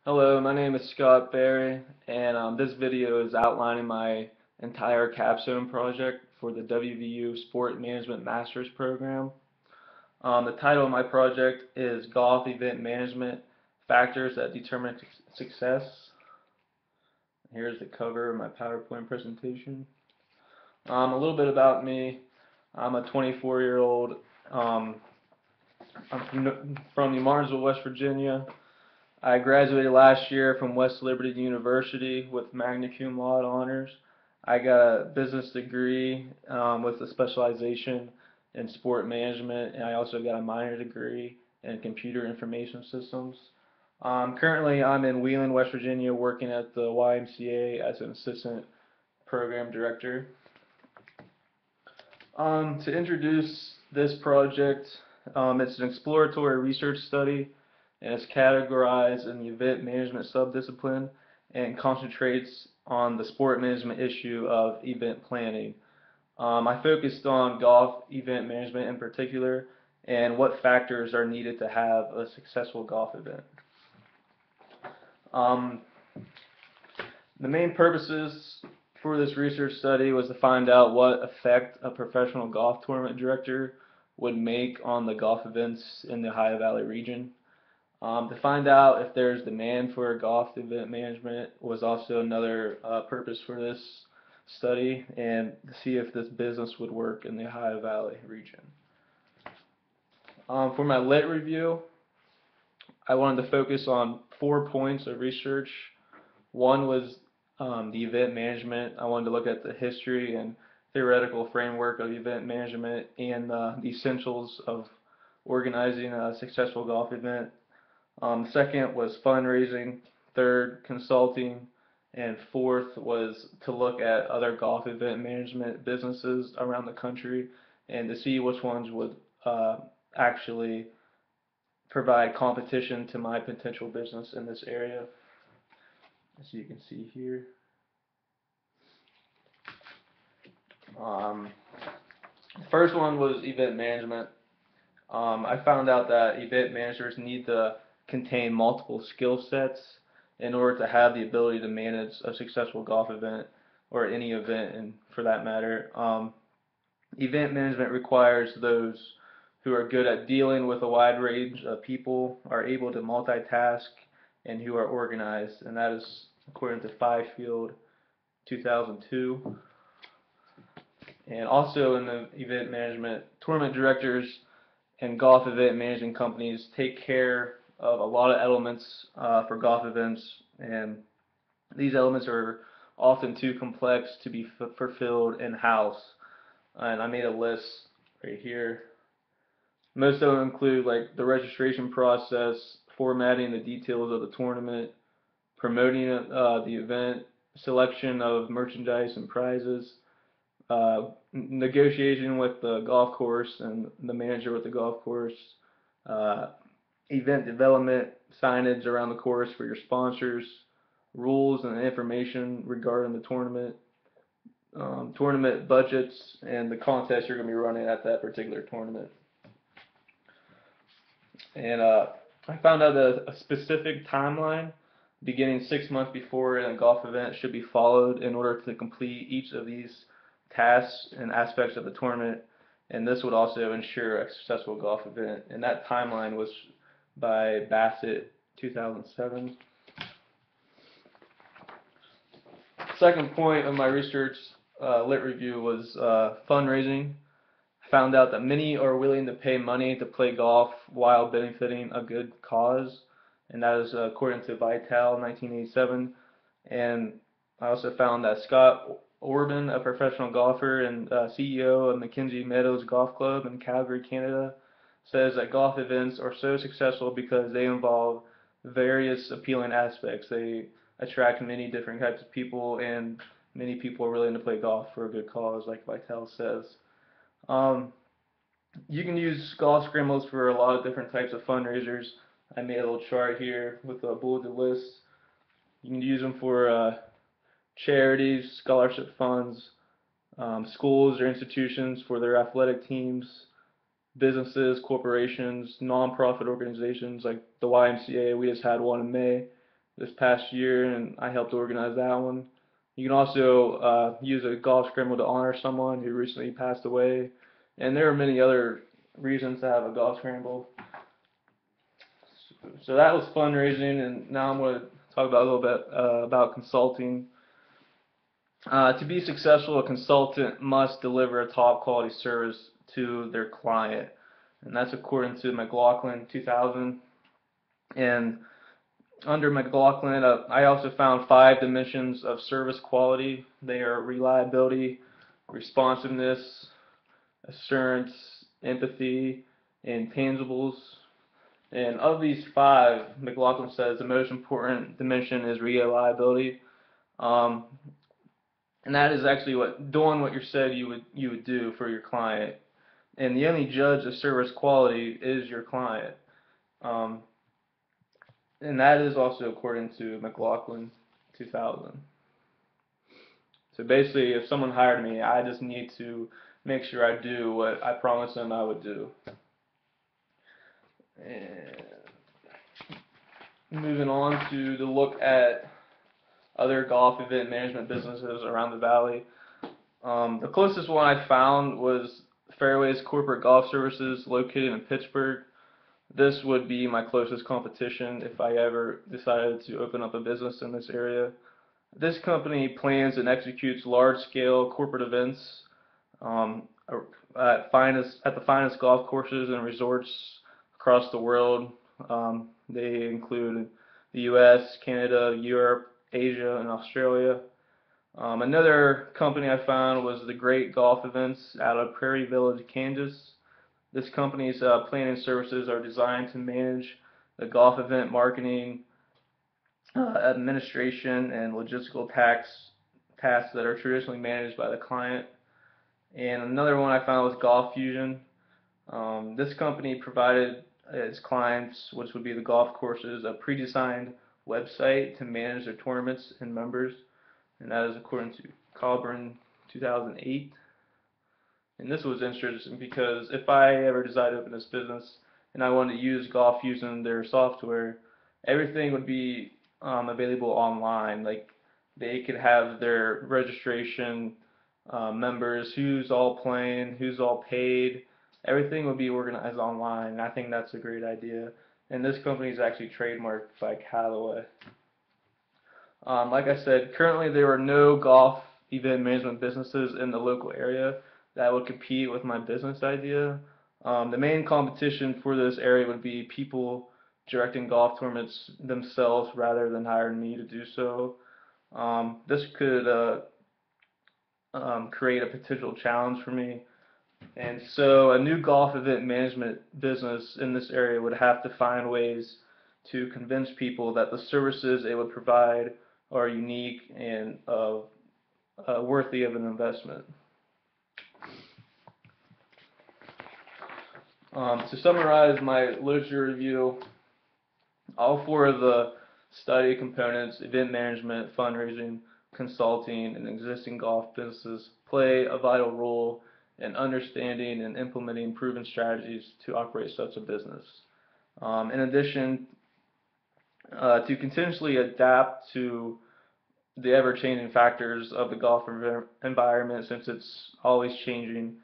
Hello, my name is Scott Berry, and this video is outlining my entire Capstone project for the WVU Sport Management Master's Program. The title of my project is Golf Event Management Factors That Determine Success. Here's the cover of my PowerPoint presentation. A little bit about me. I'm a 24-year-old. I'm from New Martinsville, West Virginia. I graduated last year from West Liberty University with magna cum laude honors. I got a business degree with a specialization in sport management, and I also got a minor degree in computer information systems. Currently, I'm in Wheeling, West Virginia, working at the YMCA as an assistant program director. To introduce this project, it's an exploratory research study, and it's categorized in the event management subdiscipline and concentrates on the sport management issue of event planning. I focused on golf event management in particular and what factors are needed to have a successful golf event. Um, the main purposes for this research study was to find out what effect a professional golf tournament director would make on the golf events in the Ohio Valley region. To find out if there's demand for golf event management was also another purpose for this study, and to see if this business would work in the Ohio Valley region. For my lit review, I wanted to focus on 4 points of research. One was the event management. I wanted to look at the history and theoretical framework of event management and the essentials of organizing a successful golf event. Second was fundraising. Third, consulting. And fourth was to look at other golf event management businesses around the country and to see which ones would actually provide competition to my potential business in this area. As you can see here. The first one was event management. I found out that event managers need to contain multiple skill sets in order to have the ability to manage a successful golf event or any event, and for that matter. Event management requires those who are good at dealing with a wide range of people, are able to multitask, and who are organized, and that is according to Fifield 2002. And also in the event management, tournament directors and golf event managing companies take care of a lot of elements for golf events, and these elements are often too complex to be fulfilled in-house. And I made a list right here. Most of them include like the registration process, formatting the details of the tournament, promoting the event, selection of merchandise and prizes, negotiation with the golf course and the manager with the golf course, event development, signage around the course for your sponsors, rules and information regarding the tournament, tournament budgets, and the contest you're going to be running at that particular tournament. And I found out that a specific timeline beginning 6 months before a golf event should be followed in order to complete each of these tasks and aspects of the tournament, and this would also ensure a successful golf event. And that timeline was by Bassett 2007. Second point of my research lit review was fundraising. I found out that many are willing to pay money to play golf while benefiting a good cause, and that is according to Vital 1987. And I also found that Scott Orban, a professional golfer and CEO of Mackenzie Meadows Golf Club in Calgary, Canada, says that golf events are so successful because they involve various appealing aspects. They attract many different types of people, and many people are willing to play golf for a good cause, like Vital says. You can use golf scrambles for a lot of different types of fundraisers. I made a little chart here with a bulleted list. You can use them for charities, scholarship funds, schools or institutions for their athletic teams, businesses, corporations, nonprofit organizations like the YMCA. We just had one in May. this past year, and I helped organize that one. You can also use a golf scramble to honor someone who recently passed away, and there are many other reasons to have a golf scramble. So that was fundraising, and now I'm going to talk about a little bit about consulting. To be successful, a consultant must deliver a top quality service to their client, and that's according to McLaughlin 2000. And under McLaughlin, I also found 5 dimensions of service quality. They are reliability, responsiveness, assurance, empathy, and tangibles. And of these 5, McLaughlin says the most important dimension is reliability. Um, and that is actually doing what you said you would do for your client. And the only judge of service quality is your client. Um, and that is also according to McLaughlin 2000. So basically, if someone hired me, I just need to make sure I do what I promised them I would do. And moving on to look at other golf event management businesses around the valley. The closest one I found was Fairways Corporate Golf Services, located in Pittsburgh. This would be my closest competition if I ever decided to open up a business in this area. This company plans and executes large-scale corporate events um, at the finest golf courses and resorts across the world. They include the U.S., Canada, Europe, Asia, and Australia. Another company I found was the Great Golf Events out of Prairie Village, Kansas. This company's planning services are designed to manage the golf event marketing, administration, and logistical tasks that are traditionally managed by the client. And another one I found was Golf Fusion. This company provided its clients, which would be the golf courses, a pre-designed website to manage their tournaments and members, and that is according to Colburn 2008. And this was interesting because if I ever decided to open this business and I wanted to use Golf Fusion, their software, everything would be available online. Like they could have their registration, members, who's all playing, who's all paid. Everything would be organized online. And I think that's a great idea. And this company is actually trademarked by Callaway. Like I said, currently there are no golf event management businesses in the local area that would compete with my business idea. The main competition for this area would be people directing golf tournaments themselves rather than hiring me to do so. This could create a potential challenge for me. And so a new golf event management business in this area would have to find ways to convince people that the services it would provide are unique and worthy of an investment. To summarize my literature review, all 4 of the study components, event management, fundraising, consulting, and existing golf businesses, play a vital role in understanding and implementing proven strategies to operate such a business. In addition, to continuously adapt to the ever-changing factors of the golf environment, since it's always changing,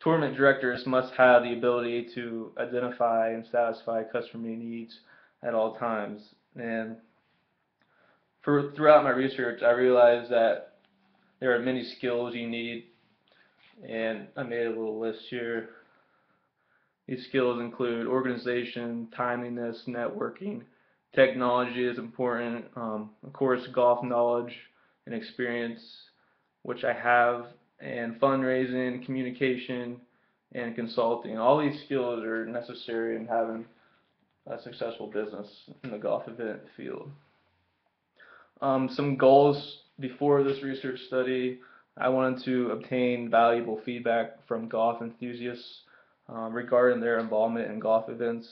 tournament directors must have the ability to identify and satisfy customer needs at all times. And throughout my research, I realized that there are many skills you need, and I made a little list here. These skills include organization, timeliness, networking, technology is important, of course, golf knowledge and experience, which I have, and fundraising, communication, and consulting. All these skills are necessary in having a successful business in the golf event field. Some goals before this research study: I wanted to obtain valuable feedback from golf enthusiasts regarding their involvement in golf events.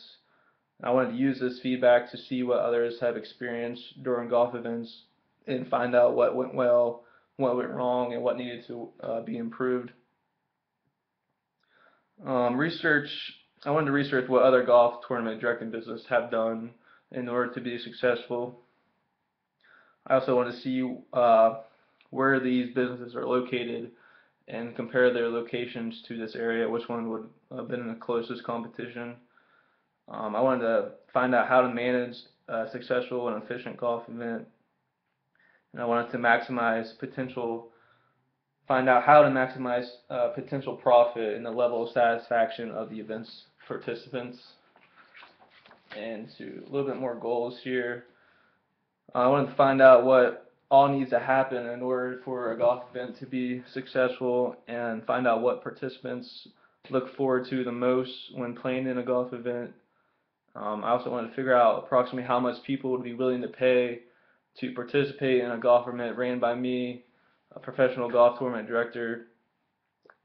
I wanted to use this feedback to see what others have experienced during golf events and find out what went well, what went wrong, and what needed to be improved. Research. I wanted to research what other golf tournament directing businesses have done in order to be successful. I also want to see where these businesses are located and compare their locations to this area, which one would have been in the closest competition. I wanted to find out how to manage a successful and efficient golf event, and I wanted to find out how to maximize potential profit and the level of satisfaction of the event's participants. And to a little bit more goals here, I wanted to find out what all needs to happen in order for a golf event to be successful, and find out what participants look forward to the most when playing in a golf event. I also wanted to figure out approximately how much people would be willing to pay to participate in a golf event ran by me, a professional golf tournament director.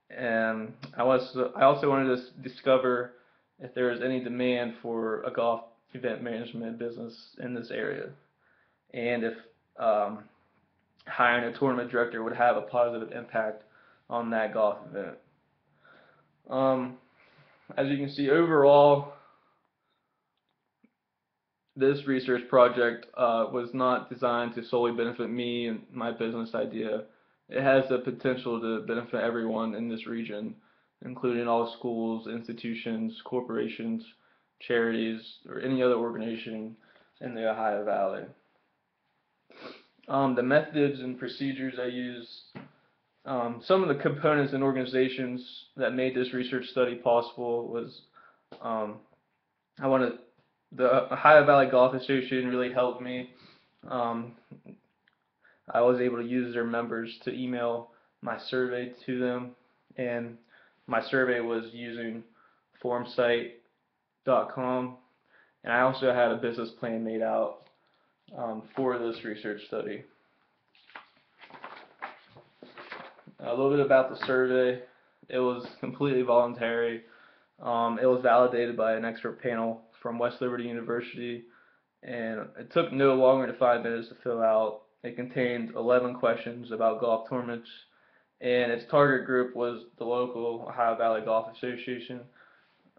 And I also wanted to discover if there was any demand for a golf event management business in this area, and if hiring a tournament director would have a positive impact on that golf event. As you can see, overall, this research project was not designed to solely benefit me and my business idea. It has the potential to benefit everyone in this region, including all schools, institutions, corporations, charities, or any other organization in the Ohio Valley. The methods and procedures I used, some of the components and organizations that made this research study possible was the Ohio Valley Golf Association really helped me. I was able to use their members to email my survey to them, and my survey was using formsite.com, and I also had a business plan made out for this research study. A little bit about the survey. It was completely voluntary. It was validated by an expert panel from West Liberty University, and it took no longer than 5 minutes to fill out. It contained 11 questions about golf tournaments, and its target group was the local Ohio Valley Golf Association.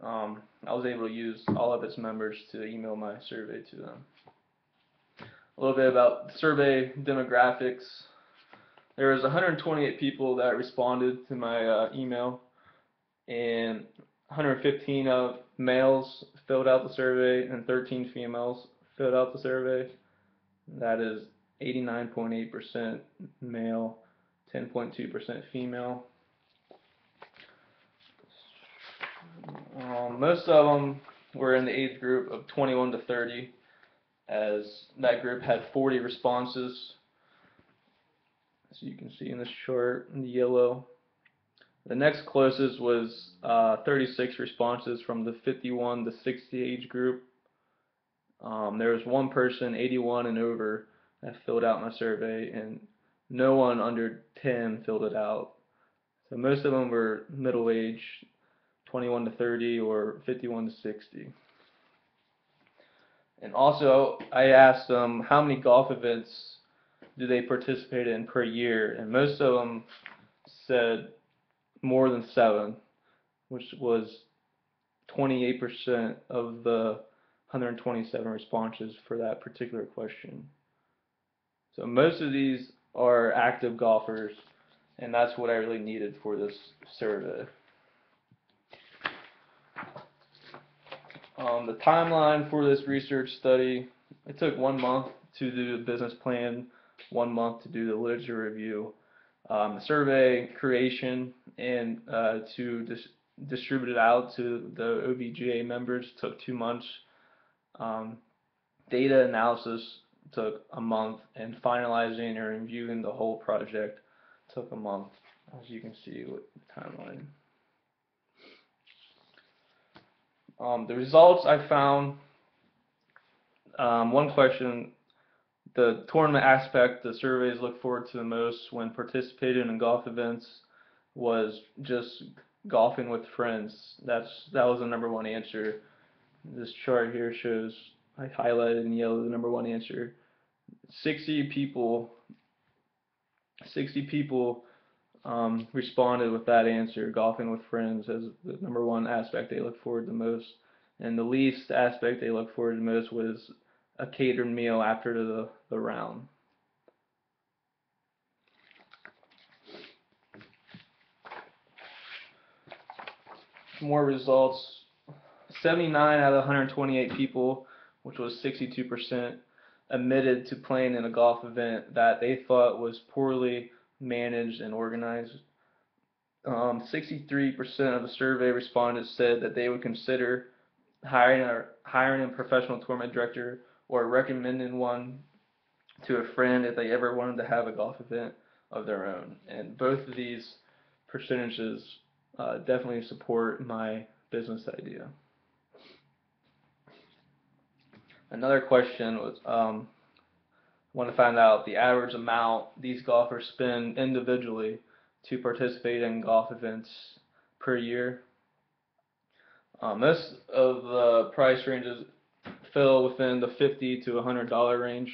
I was able to use all of its members to email my survey to them. A little bit about the survey demographics. There was 128 people that responded to my email, and 115 males filled out the survey and 13 females filled out the survey. That is 89.8% male, 10.2% female. Most of them were in the age group of 21 to 30, as that group had 40 responses, as you can see in this chart in the yellow. The next closest was 36 responses from the 51 to 60 age group. There was one person, 81 and over, that filled out my survey, and no one under 10 filled it out. So most of them were middle age, 21 to 30 or 51 to 60. And also, I asked them how many golf events do they participate in per year, and most of them said more than 7, which was 28% of the 127 responses for that particular question. So most of these are active golfers, and that's what I really needed for this survey. The timeline for this research study, it took 1 month to do the business plan, 1 month to do the literature review. The survey creation and to distribute it out to the OVGA members took 2 months. Data analysis took a month, and finalizing or reviewing the whole project took a month, as you can see with the timeline. The results I found, one question, the tournament aspect the surveys look forward to the most when participating in golf events was just golfing with friends. That was the number 1 answer. This chart here shows, I highlighted in yellow, the number 1 answer. 60 people responded with that answer, golfing with friends, as the number 1 aspect they look forward to the most. And the least aspect they look forward to the most was a catered meal after the round. some more results. 79 out of 128 people, which was 62%, admitted to playing in a golf event that they thought was poorly managed and organized. 63% of the survey respondents said that they would consider hiring a professional tournament director or recommending one to a friend if they ever wanted to have a golf event of their own. And both of these percentages definitely support my business idea. Another question was, want to find out the average amount these golfers spend individually to participate in golf events per year. Most of the price ranges fell within the $50 to $100 range.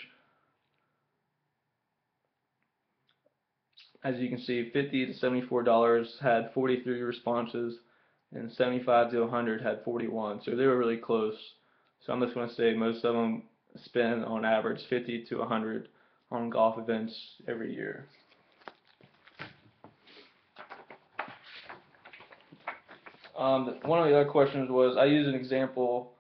As you can see, $50 to $74 had 43 responses, and 75 to 100 had 41. So they were really close. So I'm just going to say most of them spend on average 50 to 100 on golf events every year. One of the other questions was, I used an example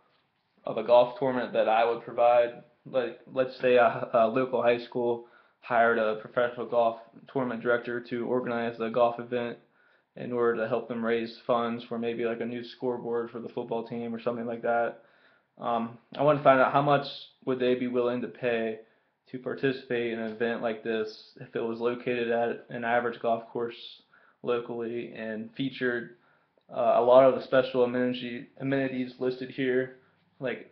of a golf tournament that I would provide. Like, let's say a local high school hired a professional golf tournament director to organize the golf event in order to help them raise funds for maybe like a new scoreboard for the football team or something like that. I want to find out how much would they be willing to pay to participate in an event like this if it was located at an average golf course locally and featured a lot of the special amenities listed here, like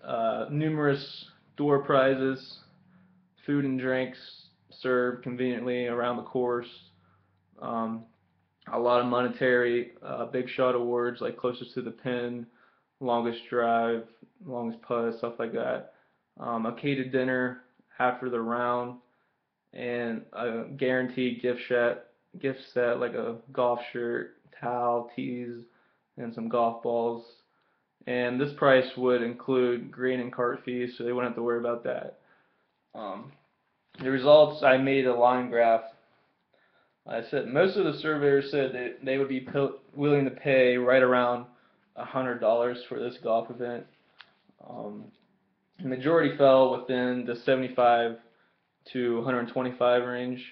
numerous door prizes, food and drinks served conveniently around the course, a lot of monetary big shot awards like closest to the pin, longest drive, longest putt, stuff like that, a catered dinner after the round, and a guaranteed gift set like a golf shirt, towel, tees, and some golf balls. And this price would include green and cart fees, so they wouldn't have to worry about that. The results, I made a line graph. I said most of the surveyors said that they would be willing to pay right around $100 for this golf event. The majority fell within the 75 to 125 range.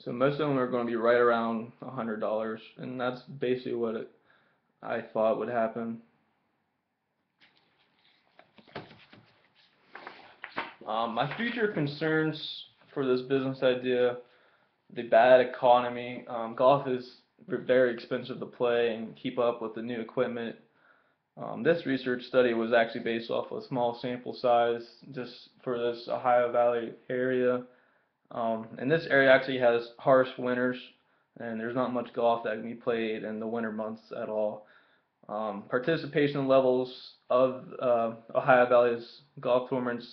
So most of them are going to be right around $100, and that's basically what I thought would happen. My future concerns for this business idea: the bad economy. Golf is very expensive to play and keep up with the new equipment. This research study was actually based off a small sample size just for this Ohio Valley area. And this area actually has harsh winters, and there's not much golf that can be played in the winter months at all. Participation levels of Ohio Valley's golf tournaments,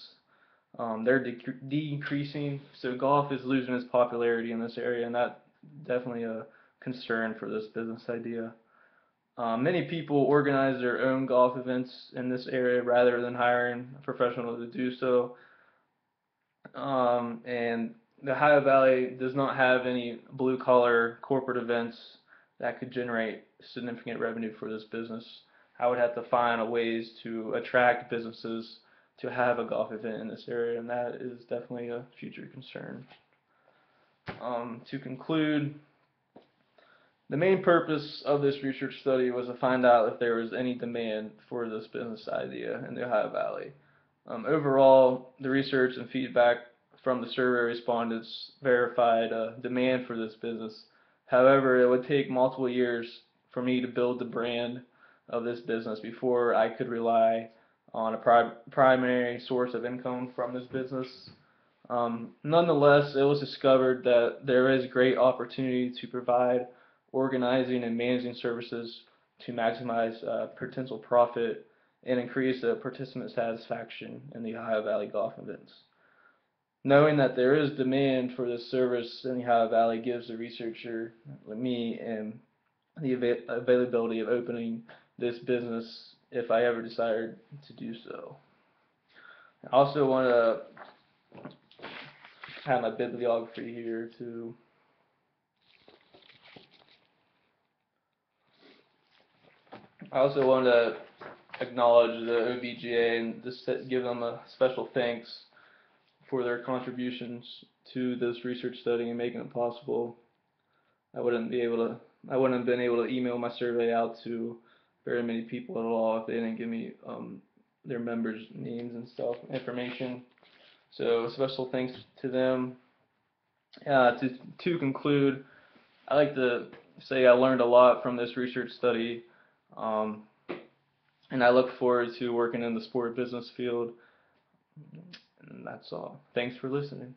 they're decreasing, so golf is losing its popularity in this area, and that's definitely a concern for this business idea. Many people organize their own golf events in this area rather than hiring a professional to do so. And the Ohio Valley does not have any blue-collar corporate events that could generate significant revenue for this business. I would have to find ways to attract businesses to have a golf event in this area, and that is definitely a future concern. To conclude, the main purpose of this research study was to find out if there was any demand for this business idea in the Ohio Valley. Overall, the research and feedback from the survey respondents verified a demand for this business. However, it would take multiple years for me to build the brand of this business before I could rely on a primary source of income from this business. Nonetheless, it was discovered that there is great opportunity to provide organizing and managing services to maximize potential profit and increase participant satisfaction in the Ohio Valley golf events. Knowing that there is demand for this service in the Ohio Valley gives the researcher, like me, and the availability of opening this business if I ever decided to do so. I also want to have my bibliography here too. I also want to acknowledge the OBGA and just give them a special thanks for their contributions to this research study and making it possible. I wouldn't have been able to email my survey out to very many people at all if they didn't give me their members' names and stuff, information. So special thanks to them. To conclude, I like to say I learned a lot from this research study, um, and I look forward to working in the sport business field. And that's all. Thanks for listening.